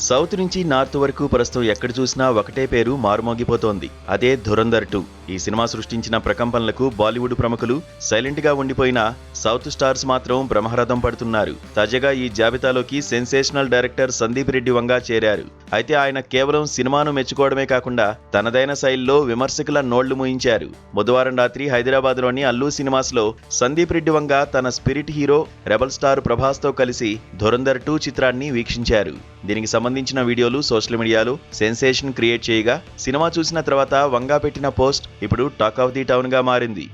South నుంచి north వరకు ప్రస్తుతం ఎక్కడ చూసినా ఒకటే పేరు మారుమోగిపోతోంది. అదే ధురంధర్ 2. ఈ సినిమా సృష్టించిన ప్రకంపనలకు బాలీవుడ్ ప్రముఖులు సైలెంట్ గా ఉండిపోయినా సౌత్ స్టార్స్ మాత్రం బ్రహ్మరథం పడుతున్నారు. తాజాగా ఈ జాబితాలోకి సెన్సేషనల్ డైరెక్టర్ సందీప్ రెడ్డి వంగా చేరారు. అయితే ఆయన కేవలం సినిమాను మెచ్చుకోవడమే కాకుండా తనదైన శైలిలో విమర్శకుల నోళ్లు మూయించారు. బుధవారం రాత్రి హైదరాబాద్ లోని అల్లు సినిమాస్ లో సందీప్ రెడ్డి వంగ తన spirit hero rebel star Prabhas తో కలిసి ధురంధర్ 2 చిత్రాన్ని వీక్షించారు. దీనికి సంబంధించిన వీడియోలు సోషల్ మీడియాలో సెన్సేషన్ క్రియేట్ చేయగా సినిమా చూసిన తర్వాత వంగా పెట్టిన పోస్ట్ ఇప్పుడు టాక్ ఆఫ్ ది టౌన్ గా మారింది.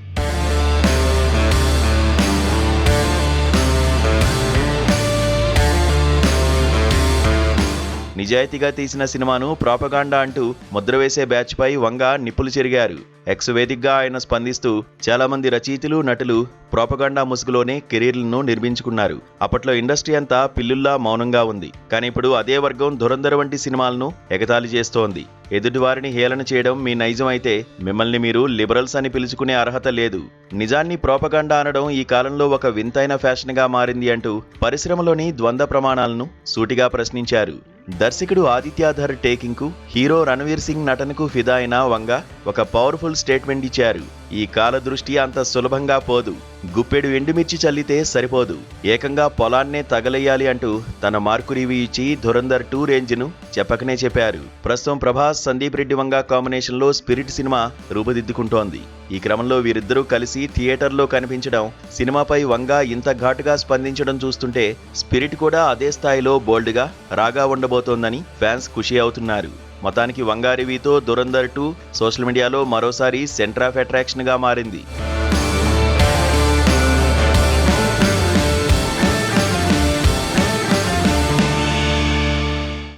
నిజాయితీగా తీసిన సినిమాను ప్రాపగాండా అంటూ ముద్రవేసే బ్యాచ్ పై వంగ నిప్పులు చెరిగారు. ఎక్స్ వేదికగా ఆయన స్పందిస్తూ చాలా మంది రచయితలు, నటులు ప్రాపగాండా ముసుగులోనే కెరీర్లను నిర్మించుకున్నారు. అప్పట్లో ఇండస్ట్రీ అంతా పిల్లుల్లా మౌనంగా ఉంది. కానీ ఇప్పుడు అదే వర్గం ధురంధర్ వంటి సినిమాలను ఎగతాళి చేస్తోంది. ఎదుటివారిని హేళన చేయడం మీ నైజం అయితే మిమ్మల్ని మీరు లిబరల్స్ అని పిలుచుకునే అర్హత లేదు. నిజాన్ని ప్రాపగాండా అనడం ఈ కాలంలో ఒక వింతైన ఫ్యాషన్ గా మారింది అంటూ పరిశ్రమలోని ద్వంద్వ ప్రమాణాలను సూటిగా ప్రశ్నించారు. దర్శకుడు ఆదిత్యధర్ టేకింగ్ కు, హీరో రణవీర్ సింగ్ నటనకు ఫిదా అయిన వంగ ఒక పవర్ఫుల్ స్టేట్మెంట్ ఇచ్చారు. ఈ కాల దృష్టి అంత సులభంగా పోదు. గుప్పెడు ఎండుమిర్చి చల్లితే సరిపోదు, ఏకంగా పొలాన్నే తగలయ్యాలి అంటూ తన మార్కు రివ్యూ ఇచ్చి ధురంధర్ 2 రేంజ్ ను చెప్పకనే చెప్పారు. ప్రస్తుతం ప్రభాస్, సందీప్ రెడ్డి వంగ కాంబినేషన్ లో స్పిరిట్ సినిమా రూపుదిద్దుకుంటోంది. ఈ క్రమంలో వీరిద్దరూ కలిసి థియేటర్లో కనిపించడం, సినిమాపై వంగ ఇంత ఘాటుగా స్పందించడం చూస్తుంటే స్పిరిట్ కూడా అదే స్థాయిలో బోల్డ్ గా రాగా ఉండబోతోందని ఫ్యాన్స్ ఖుషి అవుతున్నారు. మొత్తానికి వంగా రివ్యూతో ధురంధర్ 2 సోషల్ మీడియాలో మరోసారి సెంటర్ ఆఫ్ అట్రాక్షన్ గా మారింది.